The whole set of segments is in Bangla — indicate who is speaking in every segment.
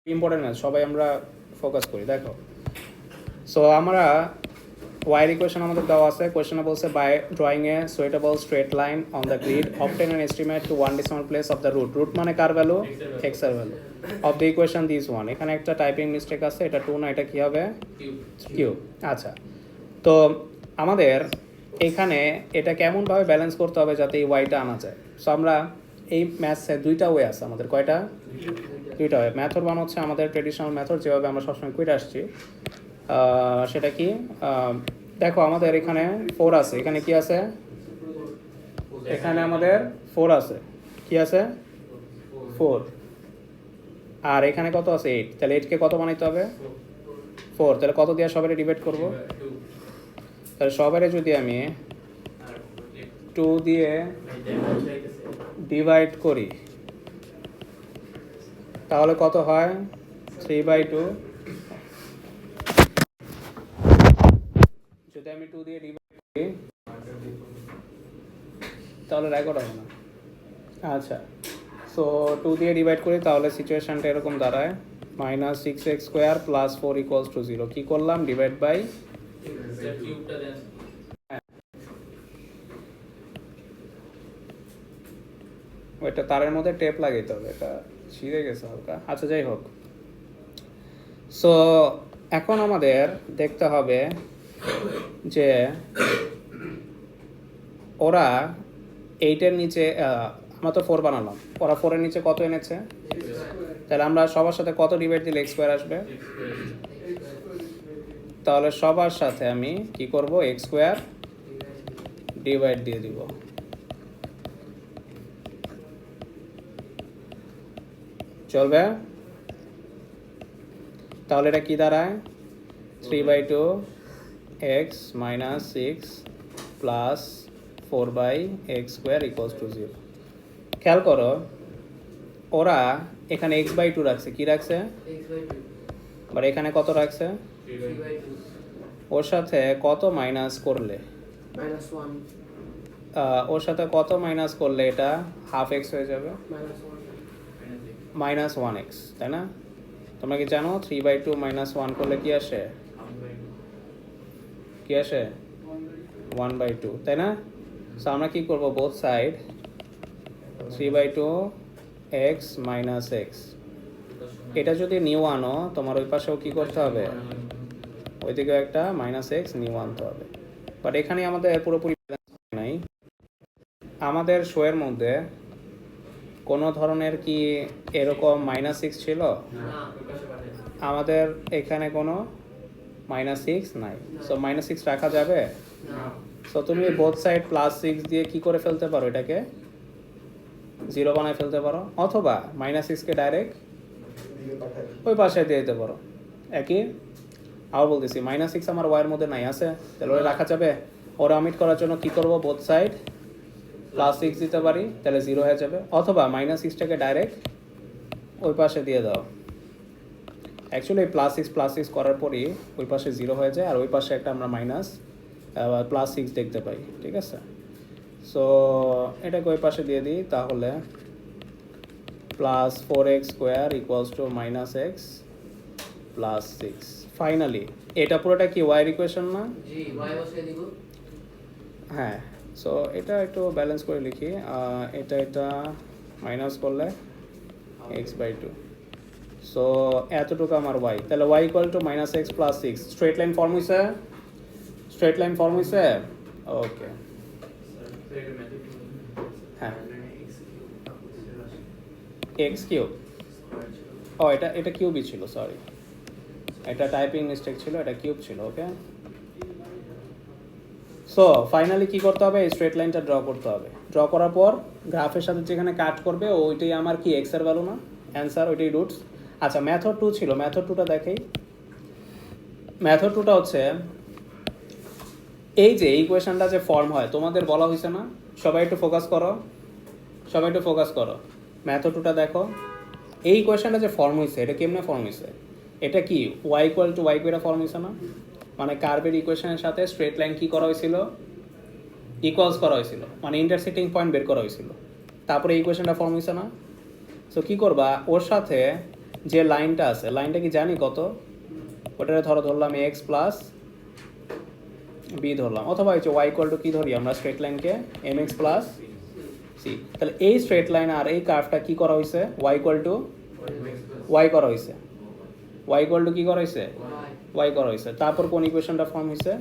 Speaker 1: ইম্পর্টেন্ট ম্যাথ সবাই আমরা ফোকাস করি। দেখো, সো আমরা ওয়াই ইকুয়েশন আমাদের দেওয়া আছে। কোয়েশনে বলছে by drawing a suitable straight line on the grid obtain an estimate to one decimal place of the root. Root মানে কার ভ্যালু? এক্স এর value of the equation this one. এখানে একটা টাইপিং মিস্টেক আছে, এটা 2 না, এটা কি হবে? কিউব। আচ্ছা, তো আমাদের এখানে এটা কেমনভাবে ব্যালেন্স করতে হবে যাতে এই ওয়াইটা আনা যায়। সো আমরা এই ম্যাথসে দুইটা ওয়ে আছে আমাদের। কয়টা? দুইটা ওয়ে। মেথড ওয়ান হচ্ছে আমাদের ট্রেডিশনাল মেথড, যেভাবে আমরা সবসময় করে আসছি। সেটা কি? দেখো আমাদের এখানে 4 আছে, এখানে কি আছে? এখানে আমাদের 4 আছে। কি আছে? 4। আর এখানে কত আছে? 8। তাহলে 8 কে কত বানাইতে হবে? 4। তাহলে কত দিয়ে সবাই ডিভাইড করব? তাহলে সবাই যদি আমি 2 দিয়ে ডিভাইড করি তাহলে কত হয়? 3/2। যদি আমি 2 দিয়ে ডিভাইড করি তাহলে রেকর্ড হবে না। আচ্ছা, সো 2 দিয়ে ডিভাইড করি তাহলে সিচুয়েশনটা এরকম দাঁড়ায় -6x² + 4 = 0। কি করলাম? ডিভাইড বাই ওইটা তারের মধ্যে টেপ লাগাইতে হবে, এটা ছিঁড়ে গেছে হালকা। আচ্ছা, যাই হোক। সো এখন আমাদের দেখতে হবে যে ওরা 8-এর নিচে, আমরা তো 4 বানালাম, ওরা 4-এর নিচে কত এনেছে? তাহলে আমরা সবার সাথে কত ডিভাইড দিলে x² আসবে? তাহলে সবার সাথে আমি কি করব? x² ডিভাইড দিয়ে দিব। চলবে? তাহলে এটা কি দাঁড়ায়? 3/2 x - 6 + 4/x² = 0। খেয়াল করো, ওরা এখানে x/2 রাখছে। কি রাখছে? আবার এখানে কত রাখছে? ওর সাথে কত মাইনাস করলে? ওর সাথে কত মাইনাস করলে এটা ½ x হয়ে যাবে? -1x, তাই না? তোমরা কি জানো 3/2 - 1 করলে কি আসে? কি আসে? 1/2, তাই না? সো আমরা কি করব? Both side 3/2 x - x। এটা যদি নিউ আনো, তোমার ওই পাশেও কি করতে হবে? ওইদিকেও একটা -x নিউ আনতে হবে। বাট এখানে আমাদের পুরোপুরি নাই। আমাদের শোয়ের মধ্যে কোনো ধরনের কি এরকম -6 ছিল? আমাদের এখানে কোনো -6 নাই। সো -6 রাখা যাবে? সো তুমি বোথ সাইড +6 দিয়ে কি করে ফেলতে পারো? এটাকে 0 বানায় ফেলতে পারো, অথবা -6 কে ডাইরেক্ট ওই পাশে দিয়ে দিতে পারো। একই আবার বলতেছি, -6 আমার ওয়াইয়ের মধ্যে নাই, আছে? তাহলে ওরা রাখা যাবে? ওরা অমিট করার জন্য কি করব? বোথ সাইড +6 দিতে পারি, তাহলে 0 হয়ে যাবে। অথবা -6টাকে ডাইরেক্ট ওই পাশে দিয়ে দাও। অ্যাকচুয়ালি +6 করার পরই ওই পাশে 0 হয়ে যায়, আর ওই পাশে একটা আমরা +6 দেখতে পাই। ঠিক আছে? সো এটাকে ওই পাশে দিয়ে দিই, তাহলে +4x² = -x + 6। ফাইনালি এটা পুরোটা কি ওয়াই ইকুয়েশন না?
Speaker 2: জি, ওয়াই বসিয়ে দিব।
Speaker 1: হ্যাঁ, সো এটা একটু ব্যালেন্স করে লিখি। এটা মাইনাস করলে x/2। সো এতটুকু আমার y। তাহলে y = -x + 6। Straight line form হইছে? স্ট্রেট লাইন ফর্ম হইছে? ওকে, হ্যাঁ। x³ ও এটা কিউবই ছিল, সরি, এটা টাইপিং মিস্টেক ছিল, এটা কিউব ছিল। ওকে, সো ফাইনালি কি করতে হবে? স্ট্রেট লাইনটা ড্র করতে হবে। ড্র করার পর গ্রাফের সাথে যেখানে কাট করবে ওইটাই আমার কি এক্স এর ভ্যালু না? অ্যান্সার ওইটাই রুটস। আচ্ছা, মেথড 2 ছিল, মেথড 2টা দেখেই। মেথড 2টা হচ্ছে এই যে ইকুয়েশনটা যে ফর্ম হয়, তোমাদের বলা হয়েছে না? সবাই একটু ফোকাস করো, সবাই একটু ফোকাস করো। মেথড 2টা দেখো। এই ইকুয়েশনটা যে ফর্ম হয়েছে, এটা কেমনে ফর্ম হয়েছে? এটা কি y = y করে ফর্ম হয়েছে না? মানে কার্ভের ইকুয়েশনের সাথে স্ট্রেট লাইন কি করা হয়েছিল? ইকুয়ালস করা হয়েছিল, মানে ইন্টারসেক্টিং পয়েন্ট বের করা হয়েছিল। তারপরে এই ইকুয়েশনটা ফর্ম হয়েছে না? সো কী করবা? ওর সাথে যে লাইনটা আছে লাইনটা কি জানি কত, ওটারে ধরলাম এক্স প্লাস বি ধরলাম, অথবা হচ্ছে ওয়াই ইকুয়াল টু কী ধরি আমরা স্ট্রেট লাইনকে এম এক্স প্লাস সি। তাহলে এই স্ট্রেট লাইন আর এই কার্ভটা কী করা হয়েছে, ওয়াই ইকুয়াল টু ওয়াই করা হয়েছে, ওয়াই ইকুয়াল টু কী করা হয়েছে, ওয়াই করা হয়েছে। তারপর কোন ইকুয়েশনটা ফর্ম হয়েছে,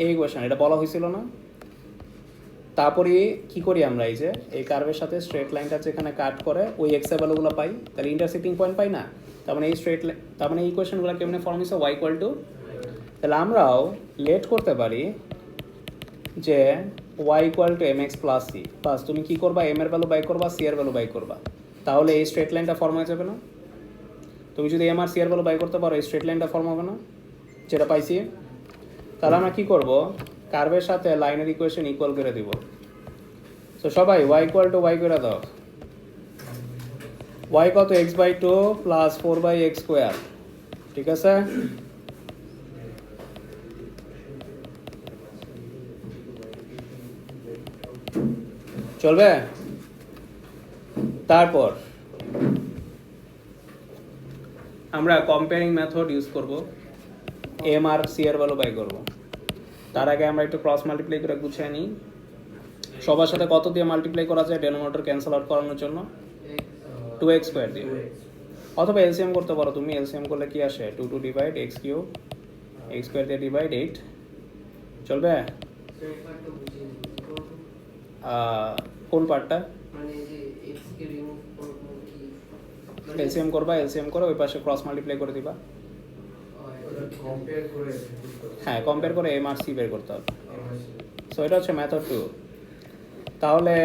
Speaker 1: এই ইকুয়েশন, এটা বলা হয়েছিল না। তারপরে কি করি আমরা, এই যে এই কার্ভের সাথে স্ট্রেট লাইনটা যেখানে কাট করে ওই এক্স এর ভ্যালুগুলো পাই, তাহলে ইন্টারসেক্টিং পয়েন্ট পাই না। তার মানে এই স্ট্রেট লাইন, তার মানে এই ইকুয়েশনগুলো কেমনে ফর্ম হয়েছে, ওয়াই ইকুয়াল টু, তাহলে আমরাও লেট করতে পারি যে y equal to m x plus c, plus তুমি কী করবা, এম এর ভ্যালু বাই করবা, সি এর ভ্যালু বাই করবা, তাহলে এই স্ট্রেট লাইনটা ফর্ম হয়ে যাবে না। তুমি যদি এম আর সি এর ভ্যালু বাই করতে পারো এই স্ট্রেট লাইনটা ফর্ম হবে না, যেটা পাইছি। তাহলে আমরা কী করবো, কার্ভের সাথে লাইনের ইকুয়েশন ইকুয়াল করে দিব। তো সবাই ওয়াই ইকুয়াল টু ওয়াই করে দাও, ওয়াই কত, x by two plus 4/x square, ঠিক আছে। চলবে। তারপর আমরা কম্পেয়ারিং মেথড ইউজ করব, এম আর সি এর ভ্যালু বাই করব। তার আগে আমরা একটু ক্রস মাল্টিপ্লাই করে গুছিয়ে নিই। সবার সাথে কত দিয়ে মাল্টিপ্লাই করা যায় ডেনোমিনেটর ক্যান্সেল আউট করানোর জন্য, 2x স্কোয়ার দিয়ে, অথবা এলসিএম করতে পারো তুমি। এলসিএম করলে কি আসে, 2 2 divide x cube, x square দিয়ে ডিভাইড 8, চলবে। কোন পার্টটা, এলসিএম করবা, এলসিএম করে ওই পাশে ক্রস মাল্টিপ্লাই করে দিবা। হ্যাঁ, কম্পেয়ার করে এম আর সি বের করতে হবে। সো এটা হচ্ছে মেথড 2। তাহলে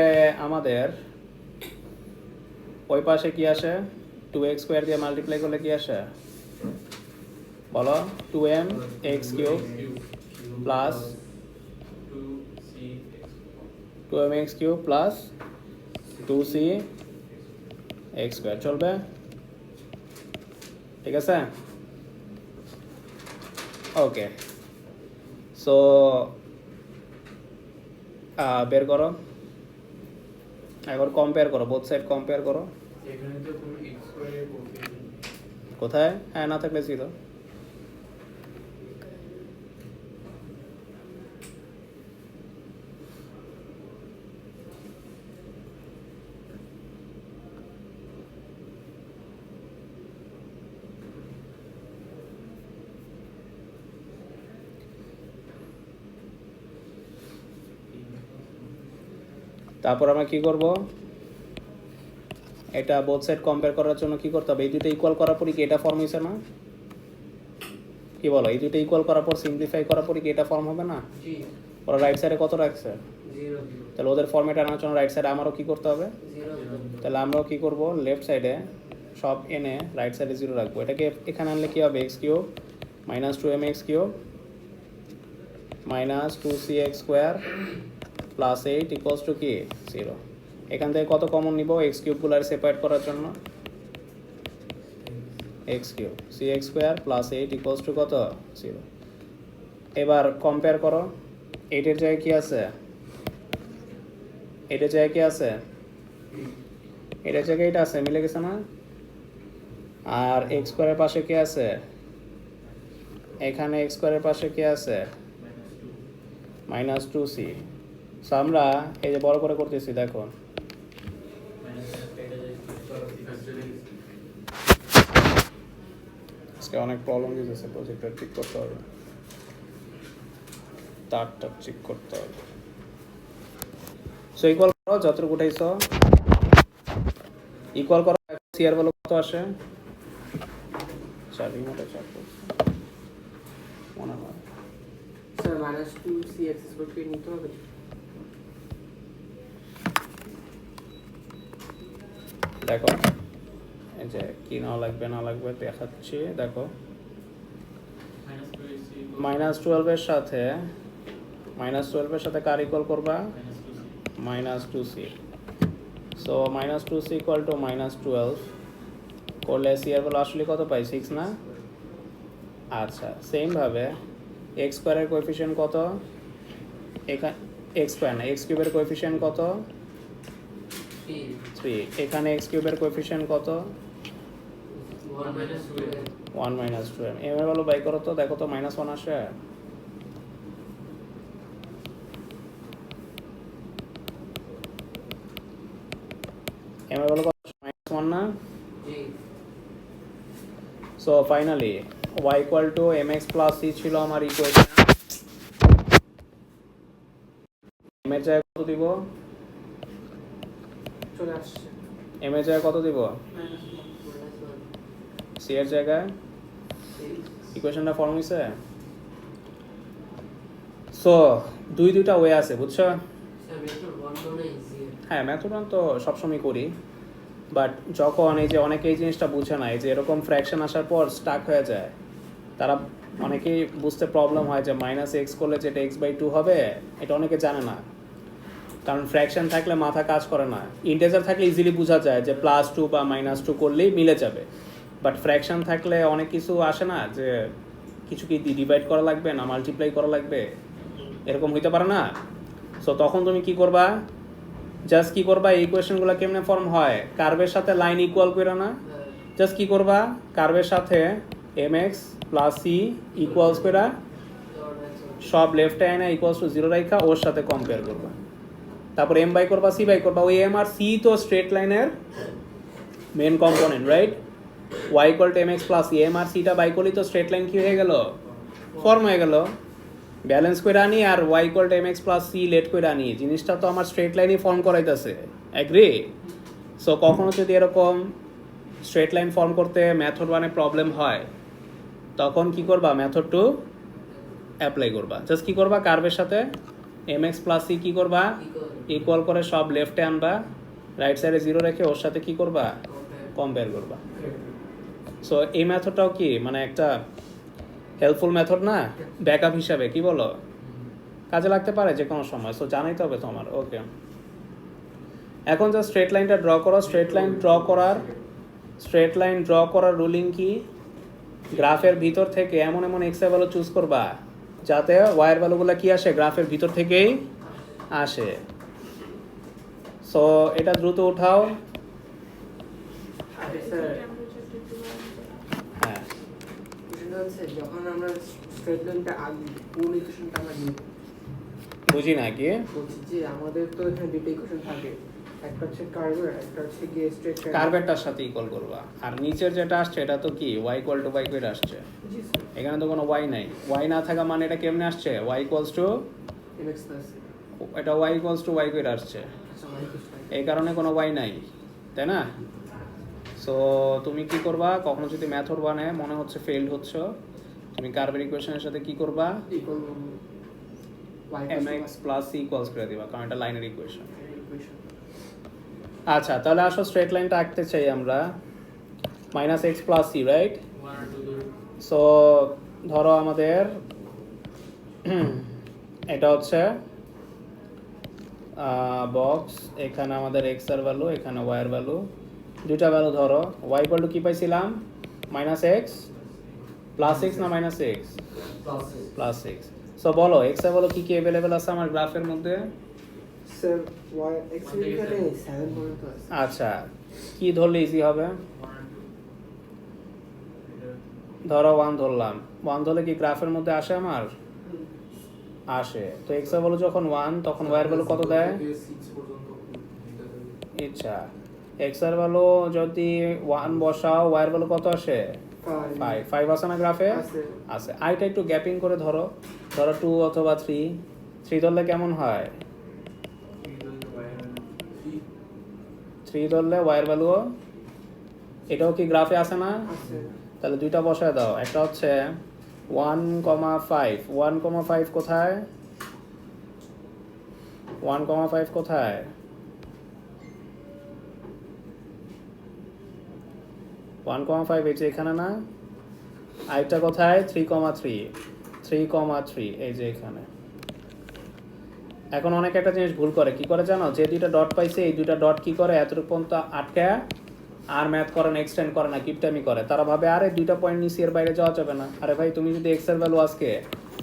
Speaker 1: আমাদের ওই পাশে কি আসে, 2x স্কোয়ার দিয়ে মাল্টিপ্লাই করলে কি আসে বলো, 2m x cube plus 2m x cube plus 2c x square, চলবে, ঠিক আছে। ওকে, সো বের করো, এখন কম্পেয়ার করো, বোথ সাইড কম্পেয়ার করো। কোথায়, হ্যাঁ না থাকলে ছিল। তারপর আমরা কি করব, এটা বোথ সাইড কম্পেয়ার করার জন্য কি করতে হবে, এই দুটো ইকুয়াল করার পরই কি এটা ফর্ম হয়েছে না, কি বলো, এই দুটো ইকুয়াল করার পর সিম্পলিফাই করার পরই কি এটা ফর্ম হবে না। ওরা রাইট সাইডে কত রাখছে, তাহলে ওদের ফর্মেট আনার জন্য রাইট সাইডে আমারও কি করতে হবে, তাহলে আমরাও কি করব, লেফট সাইডে সব এনে রাইট সাইডে 0 রাখবো। এটাকে এখানে আনলে কি হবে, x cube minus 2m x cube minus 2c x square plus 8 equals two কি 0। এখান থেকে কত কমন নিব, এক্স কিউবগুলো সেপারেট করার জন্য, x cube c x square plus 8 equals to কত 0। এবার কম্পেয়ার করো, 8-এর জায়গায় কি আছে, 8-এর জায়গায় কি আছে, 8-এর জায়গায় এটা আছে, মিলে গেছে না। আর এক্স স্কোয়ারের পাশে কি আছে, এখানে এক্স স্কোয়ারের পাশে কি আছে, মাইনাস 2c। সো আমরা এই যে বড় করে করতেছি, দেখো আজকে অনেক প্রবলেম দিয়েছে, প্রজেক্টটা ঠিক করতে হবে, তারটা ঠিক করতে হবে। সো ইকুয়াল করো, যতটুকু উঠাইছ ইকুয়াল করো, সি এর ভ্যালু কত আসে, 4 মনে হয়
Speaker 2: স্যার মাইনাস 2cx স্কয়ারকে নিতে হবে।
Speaker 1: দেখো এই যে কি না লাগবে না লাগবে দেখাচ্ছি, দেখো -12 এর সাথে কার ইকুয়াল করবা, -2c। So -2c equal to -12 করলে সি এর ভ্যালু আসলে কত পাই, 6 না। আচ্ছা, সেম ভাবে এক্স স্কোয়ারের কোএফিসিয়েন্ট কত, এখানে এক্স স্কোয়ার না, এক্স কিউবের কোএফিসিয়েন্ট কত, 3। এখানে এক্স কিউবের কোএফিসিয়েন্ট কত, 1 minus 2m m এর ভ্যালু বাই করো তো, দেখো তো -1 আসে। m এর ভ্যালু কত? -1 না? So finally y equal to mx plus c ছিল আমার ইকুয়েশন। m এর জায়গায় কত দিব?
Speaker 2: চলে আসছে
Speaker 1: m এর জায়গায় কত দিব? c এর জায়গায় ইকুয়েশনটা ফর্ম হইছে। সো দুইটা ওয়ে আছে, বুঝছো? হ্যাঁ, মেথড ওয়ান তো সবসময় করি, বাট যখন এই যে অনেকে এই জিনিসটা বুঝে না, এই যে এরকম ফ্র্যাকশন আসার পর স্টাক হয়ে যায়, তারা অনেকেই বুঝতে প্রবলেম হয় যে -x করলে যেটা x/2 হবে, এটা অনেকে জানে না। কারণ ফ্র্যাকশন থাকলে মাথা কাজ করে না। ইন্টিজার থাকলে ইজিলি বোঝা যায় যে +2 বা -2 করলেই মিলে যাবে, বাট ফ্র্যাকশন থাকলে অনেক কিছু আসে না, যে কিছু কি ডিভাইড করা লাগবে না মাল্টিপ্লাই করা লাগবে, এরকম হইতে পারে না। সো তখন তুমি কি করবা? জাস্ট কি করবা, এই ইকুয়েশনগুলো কেমনে ফর্ম হয়, কার্ভের সাথে লাইন ইকুয়াল করে না, জাস্ট কি করবা, কার্ভের সাথে mx প্লাস c ইকুয়ালস করে সব লেফট হ্যান্ড ইকুয়ালস টু 0 রাখা ওর সাথে কম্পেয়ার করবা, তারপর m বাই করবা c বাই করবা। ওই m আর c তো স্ট্রেট লাইনের main component, right? y equal to mx plus c, m আর c টা বাই করলেই তো স্ট্রেট লাইন কি হয়ে গেল, ফর্ম হয়ে গেল। ব্যালেন্স করে আনি আর y equal to mx plus c let করে আনি, জিনিসটা তো আমার স্ট্রেট লাইনই ফর্ম করাইতেছে, এগ্রি? সো কখনো যদি এরকম স্ট্রেট লাইন ফর্ম করতে মেথড ওয়ানে প্রবলেম হয়, তখন কি করবা, মেথড টু অ্যাপ্লাই করবা। জাস্ট কি করবা, কার্ভের সাথে mx প্লাস c কি করবা, ইকুয়াল করে সব লেফটে আনবা, রাইট সাইডে 0 রেখে ওর সাথে কি করবা, কম্পেয়ার করবা। সো এই মেথডটাও কি মানে একটা হেল্পফুল মেথড না, ব্যাকআপ হিসাবে, কি বলো? কাজে লাগতে পারে যে কোনো সময়। সো জানাই তো হবে তোমার। ওকে, এখন জাস্ট স্ট্রেট লাইনটা ড্র করো। স্ট্রেট লাইন ড্র করার রুলিং কি, গ্রাফের ভিতর থেকে এমন এক্স এর ভ্যালু চুজ করবা যাতে ওয়াই এর ভ্যালুগুলো কি আসে, গ্রাফের ভিতর থেকেই আসে। সো এটা দ্রুত উঠাও। হ্যাঁ,
Speaker 2: যখন আমরা স্ট্রেট লাইনটা আঁকবো কোন ইকুয়েশনটা আমরা নিব,
Speaker 1: বুঝি না কি
Speaker 2: বলছি যে আমাদের তো এখানে দুটো ইকুয়েশন থাকে, একটা হচ্ছে কার্ভের, একটা হচ্ছে গিয়ে স্ট্রেট লাইন।
Speaker 1: কার্ভেরটার সাথে ইকুয়াল করবা, আর নিচের যেটা আসছে এটা তো কি y ইকুয়াল টু y করে আসছে।
Speaker 2: জি স্যার,
Speaker 1: এখানে তো কোনো y নাই, y না থাকা মানে এটা কেমনে আসছে, y equals to,
Speaker 2: mx plus
Speaker 1: এটা y ইকুয়ালস টু y করে আসছে,
Speaker 2: আচ্ছা y ইকুয়াল
Speaker 1: এই কারণে কোনো y নাই, তাই না? সো তুমি কি করবা, কখনো যদি মেথড ওয়ানে মনে হচ্ছে ফেইল্ড হচ্ছে, তুমি কার্ভের ইকুয়েশনের সাথে কি করবা,
Speaker 2: equal y
Speaker 1: mx plus c equals করে দিবা, কারণ এটা লাইনের ইকুয়েশন।
Speaker 2: ইকুয়েশন।
Speaker 1: আচ্ছা, তাহলে আসো স্ট্রেট লাইনটা আঁকতে চাই আমরা, -x plus c, right? So ধরো আমাদের এটা হচ্ছে বক্স, এখানে আমাদের x এর ভ্যালু, এখানে y এর ভ্যালু, দুইটা ভ্যালু ধরো। y ইকুয়াল টু কি পাইছিলাম, -x প্লাস x না -x প্লাস x। সো বলো x এর ভ্যালু কি কি अवेलेबल আছে আমার গ্রাফের মধ্যে?
Speaker 2: স্যার y x এর এখানে 7 পর্যন্ত আছে।
Speaker 1: আচ্ছা, কি ধরলে ইজি হবে? ধরো 1 ধরলাম, 1 ধরলে কি গ্রাফের মধ্যে আসে আমার? আসে। তো x এর ভ্যালু যখন 1 তখন y এর ভ্যালু কত দেয়? আচ্ছা, x এর ভ্যালু যদি 1 বসাও y এর ভ্যালু কত আসে? 5 আছে না গ্রাফে? আছে। আইটা একটু গ্যাপিং করে ধরো, 2 অথবা 3 ধরলে কেমন হয়? 3 ধরলে y এর ভ্যালু, এটাও কি গ্রাফে আছে না?
Speaker 2: আছে।
Speaker 1: তাহলে দুইটা বসায় দাও, একটা হচ্ছে 1,5, 1,5 কোথায়? 1,5 কোথায়? 1,5 এই যে এখানে না, আরেকটা কোথায়? 3,3 এই যে এখানে। এখন অনেকে একটা জিনিস ভুল করে, কি করে জানো? যে দুইটা ডট পাইছে, এই দুইটা ডট কি করে, এতটুকু পর্যন্ত আটকে আর ম্যাথ করে না, এক্সটেন্ড করে না, কিপটামি করে। তারা ভাবে আরে দুইটা পয়েন্ট নিচে এর বাইরে যাওয়া যাবে না। আরে ভাই, তুমি যদি এক্স এর ভ্যালু আজকে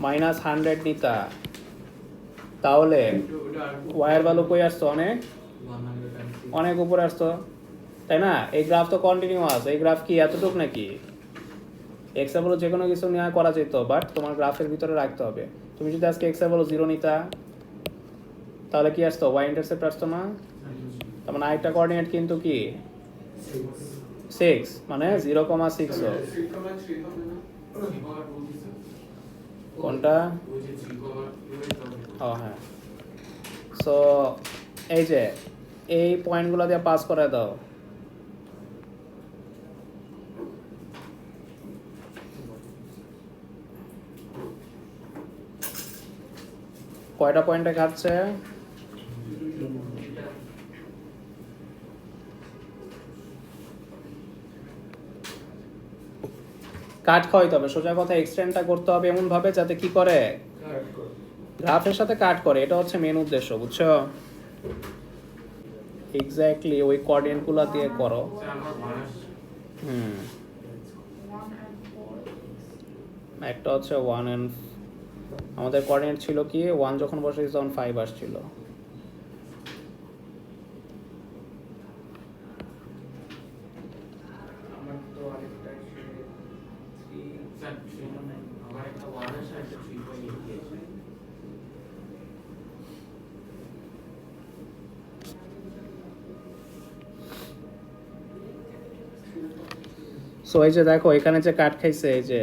Speaker 1: -100 নিতা, তাহলে ওয়াই এর ভ্যালু কই আসতো? অনেক উপরে আসতো। তাই না? এই গ্রাফ তো কন্টিনিউয়াস, এই গ্রাফ কি এতটুক নাকি? এক্সাম্পল যে কোনো কিছু নেওয়া করা যেত, বাট তোমার গ্রাফের ভিতরে রাখতে হবে। তুমি যদি আজকে এক্সাম্পল 0 নিতা, তাহলে কি আসতো? ওয়াই ইন্টারসেপ্ট আসতো না? তার মানে আরেকটা কোঅর্ডিনেট কিন্তু কি 6, মানে 0,6 কোনটা? ও হ্যাঁ। সো এই যে এই পয়েন্টগুলো দিয়ে পাস করে দাও। কয়টা পয়েন্টে খাচ্ছে? কাট খাওয়াইতে হবে, সোজা কথা এক্সটেন্ডটা করতে হবে এমন ভাবে যাতে কি করে, গ্রাফের সাথে কাট করে। এটা হচ্ছে মেন উদ্দেশ্য, বুঝছো? এক্স্যাক্টলি ওই কোঅর্ডিনেটগুলো দিয়ে করো। হুম, একটা হচ্ছে 1 এন্ড আমাদের কোঅর্ডিনেট ছিল কি 1 যখন বসেছি তখন 5 আসছিল।
Speaker 2: আমার তো আরেকটা এসে 3
Speaker 3: আমার একটা 1 আছে একটা 3.8 আছে।
Speaker 1: সো এই যে দেখো এখানে যে কাট খাইছে, এই যে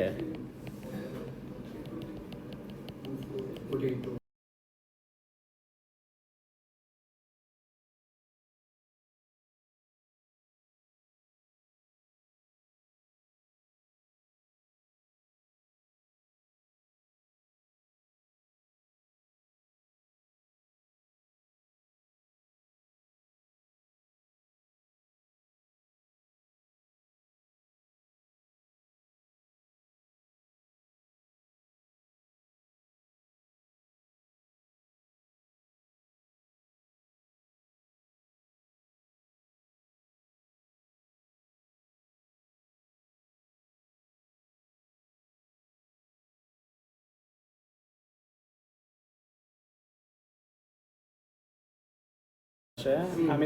Speaker 1: আমি